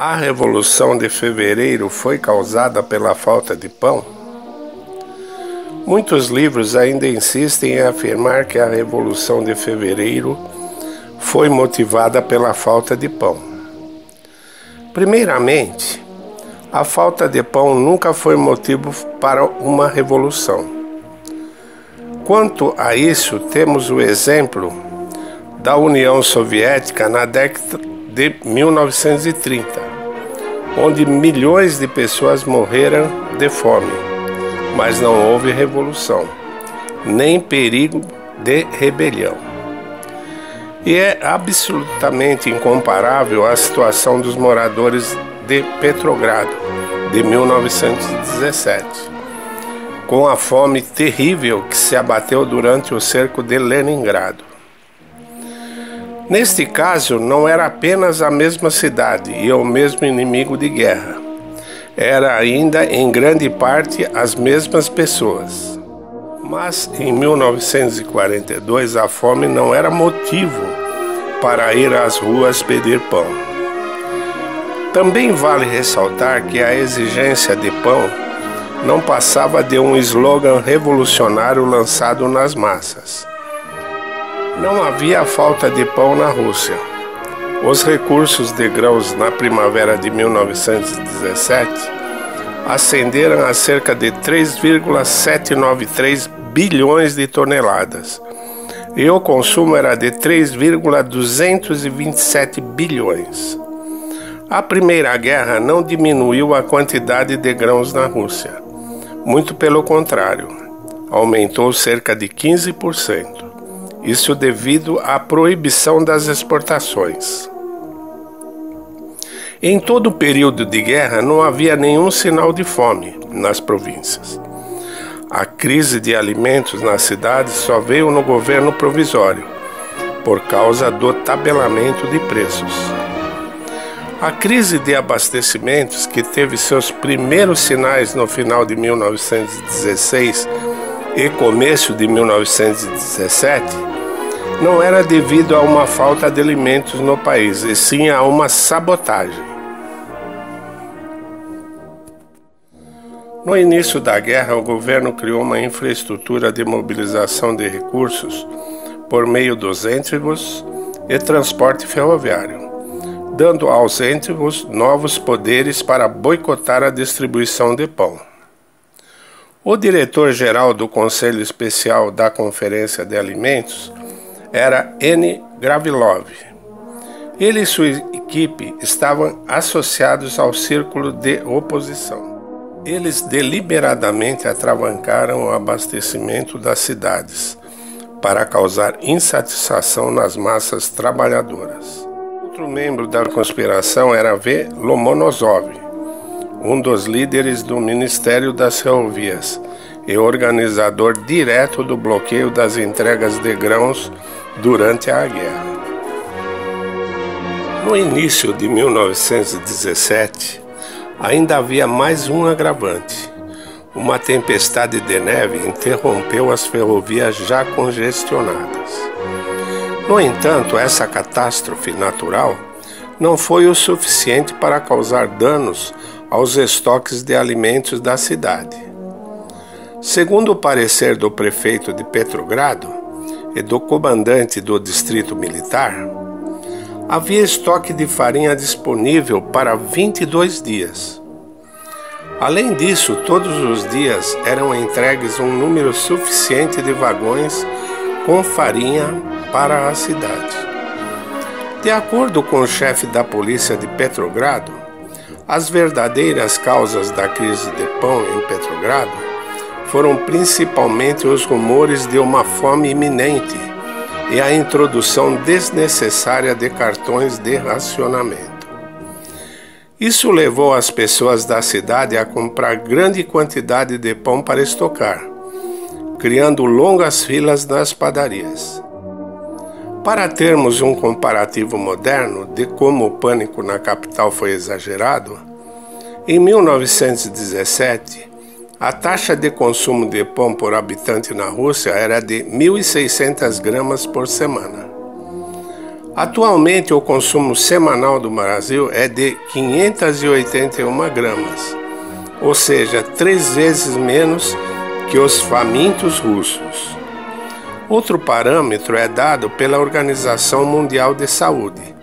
A Revolução de Fevereiro foi causada pela falta de pão? Muitos livros ainda insistem em afirmar que a Revolução de Fevereiro foi motivada pela falta de pão. Primeiramente, a falta de pão nunca foi motivo para uma revolução. Quanto a isso, temos o exemplo da União Soviética na década de 1930, onde milhões de pessoas morreram de fome, mas não houve revolução, nem perigo de rebelião. E é absolutamente incomparável à situação dos moradores de Petrogrado, de 1917, com a fome terrível que se abateu durante o cerco de Leningrado. Neste caso, não era apenas a mesma cidade e o mesmo inimigo de guerra. Era ainda, em grande parte, as mesmas pessoas. Mas, em 1942, a fome não era motivo para ir às ruas pedir pão. Também vale ressaltar que a exigência de pão não passava de um slogan revolucionário lançado nas massas. Não havia falta de pão na Rússia. Os recursos de grãos na primavera de 1917 ascenderam a cerca de 3,793 bilhões de toneladas, e o consumo era de 3,227 bilhões. A Primeira Guerra não diminuiu a quantidade de grãos na Rússia. Muito pelo contrário, aumentou cerca de 15%. Isso devido à proibição das exportações. Em todo o período de guerra não havia nenhum sinal de fome nas províncias. A crise de alimentos nas cidades só veio no governo provisório, por causa do tabelamento de preços. A crise de abastecimentos, que teve seus primeiros sinais no final de 1916 e começo de 1917, não era devido a uma falta de alimentos no país, e sim a uma sabotagem. No início da guerra, o governo criou uma infraestrutura de mobilização de recursos por meio dos êntrigos e transporte ferroviário, dando aos êntrigos novos poderes para boicotar a distribuição de pão. O diretor-geral do Conselho Especial da Conferência de Alimentos era N. Gravilov. Ele e sua equipe estavam associados ao círculo de oposição. Eles deliberadamente atravancaram o abastecimento das cidades para causar insatisfação nas massas trabalhadoras. Outro membro da conspiração era V. Lomonosov, um dos líderes do Ministério das Ferrovias e organizador direto do bloqueio das entregas de grãos durante a guerra. No início de 1917, ainda havia mais um agravante. Uma tempestade de neve interrompeu as ferrovias já congestionadas. No entanto, essa catástrofe natural não foi o suficiente para causar danos aos estoques de alimentos da cidade. Segundo o parecer do prefeito de Petrogrado e do comandante do distrito militar, havia estoque de farinha disponível para 22 dias. Além disso, todos os dias eram entregues um número suficiente de vagões com farinha para a cidade. De acordo com o chefe da polícia de Petrogrado, as verdadeiras causas da crise de pão em Petrogrado foram principalmente os rumores de uma fome iminente e a introdução desnecessária de cartões de racionamento. Isso levou as pessoas da cidade a comprar grande quantidade de pão para estocar, criando longas filas nas padarias. Para termos um comparativo moderno de como o pânico na capital foi exagerado, em 1917, a taxa de consumo de pão por habitante na Rússia era de 1.600 gramas por semana. Atualmente, o consumo semanal do Brasil é de 581 gramas, ou seja, 3 vezes menos que os famintos russos. Outro parâmetro é dado pela Organização Mundial de Saúde,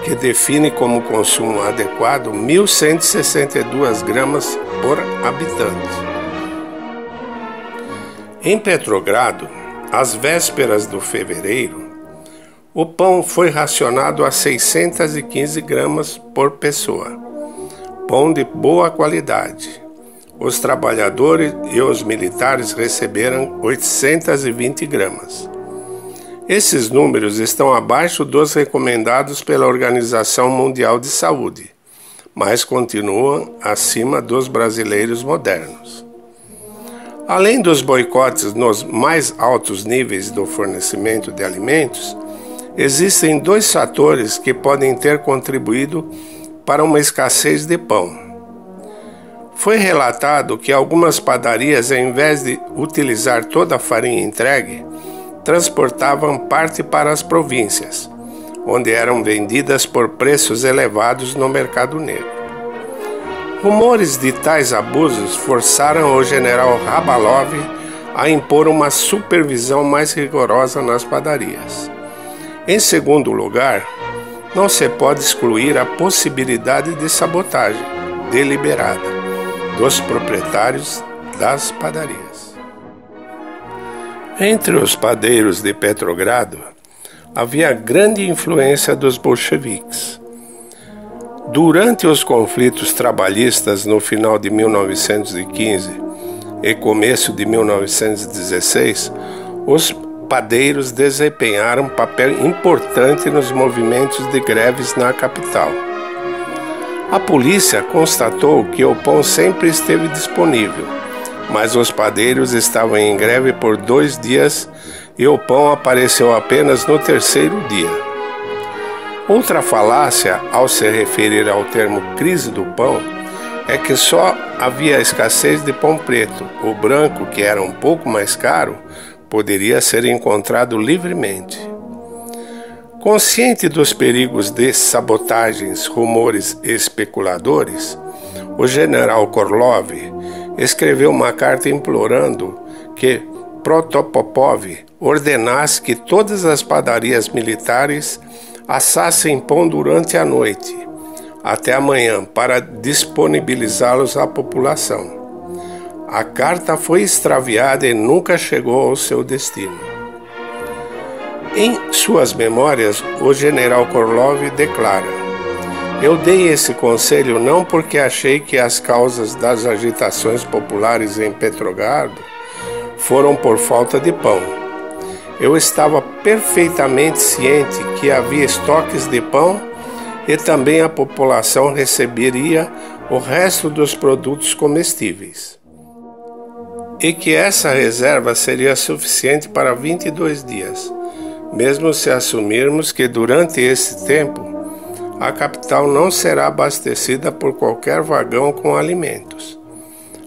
que define como consumo adequado 1.162 gramas por habitante. Em Petrogrado, às vésperas do fevereiro, o pão foi racionado a 615 gramas por pessoa, pão de boa qualidade. Os trabalhadores e os militares receberam 820 gramas. Esses números estão abaixo dos recomendados pela Organização Mundial de Saúde, mas continuam acima dos brasileiros modernos. Além dos boicotes nos mais altos níveis do fornecimento de alimentos, existem 2 fatores que podem ter contribuído para uma escassez de pão. Foi relatado que algumas padarias, ao invés de utilizar toda a farinha entregue, transportavam parte para as províncias, onde eram vendidas por preços elevados no mercado negro. Rumores de tais abusos forçaram o general Rabalov a impor uma supervisão mais rigorosa nas padarias. Em segundo lugar, não se pode excluir a possibilidade de sabotagem deliberada dos proprietários das padarias. Entre os padeiros de Petrogrado, havia grande influência dos bolcheviques. Durante os conflitos trabalhistas no final de 1915 e começo de 1916, os padeiros desempenharam papel importante nos movimentos de greves na capital. A polícia constatou que o pão sempre esteve disponível, mas os padeiros estavam em greve por 2 dias e o pão apareceu apenas no 3º dia. Outra falácia ao se referir ao termo crise do pão é que só havia escassez de pão preto. O branco, que era um pouco mais caro, poderia ser encontrado livremente. Consciente dos perigos de sabotagens, rumores e especuladores, o general Korlov escreveu uma carta implorando que Protopopov ordenasse que todas as padarias militares assassem pão durante a noite, até amanhã, para disponibilizá-los à população. A carta foi extraviada e nunca chegou ao seu destino. Em suas memórias, o general Korlov declara: "Eu dei esse conselho não porque achei que as causas das agitações populares em Petrogrado foram por falta de pão. Eu estava perfeitamente ciente que havia estoques de pão e também a população receberia o resto dos produtos comestíveis, e que essa reserva seria suficiente para 22 dias, mesmo se assumirmos que durante esse tempo a capital não será abastecida por qualquer vagão com alimentos."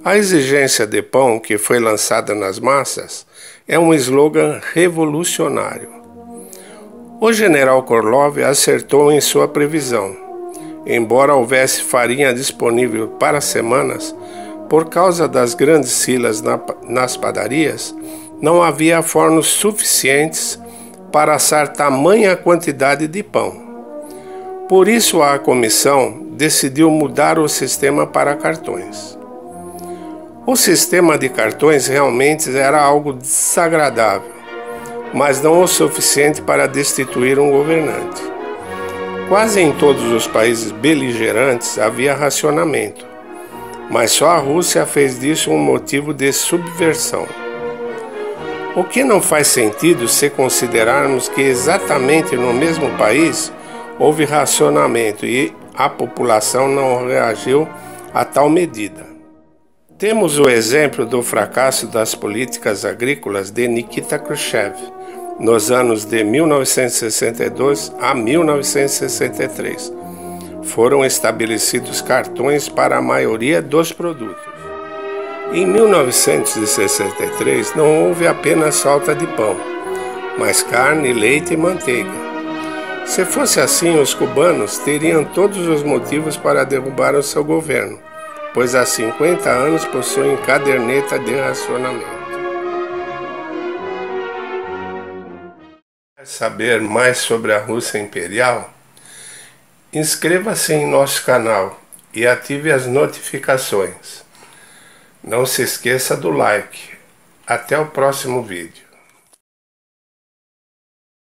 A exigência de pão que foi lançada nas massas é um slogan revolucionário. O general Korlov acertou em sua previsão. Embora houvesse farinha disponível para semanas, por causa das grandes filas nas padarias, não havia fornos suficientes para assar tamanha quantidade de pão. Por isso, a comissão decidiu mudar o sistema para cartões. O sistema de cartões realmente era algo desagradável, mas não o suficiente para destituir um governante. Quase em todos os países beligerantes havia racionamento, mas só a Rússia fez disso um motivo de subversão. O que não faz sentido se considerarmos que exatamente no mesmo país houve racionamento e a população não reagiu a tal medida. Temos o exemplo do fracasso das políticas agrícolas de Nikita Khrushchev, nos anos de 1962 a 1963. Foram estabelecidos cartões para a maioria dos produtos. Em 1963 não houve apenas falta de pão, mas carne, leite e manteiga. Se fosse assim, os cubanos teriam todos os motivos para derrubar o seu governo, pois há 50 anos possuem caderneta de racionamento. Quer saber mais sobre a Rússia Imperial? Inscreva-se em nosso canal e ative as notificações. Não se esqueça do like. Até o próximo vídeo.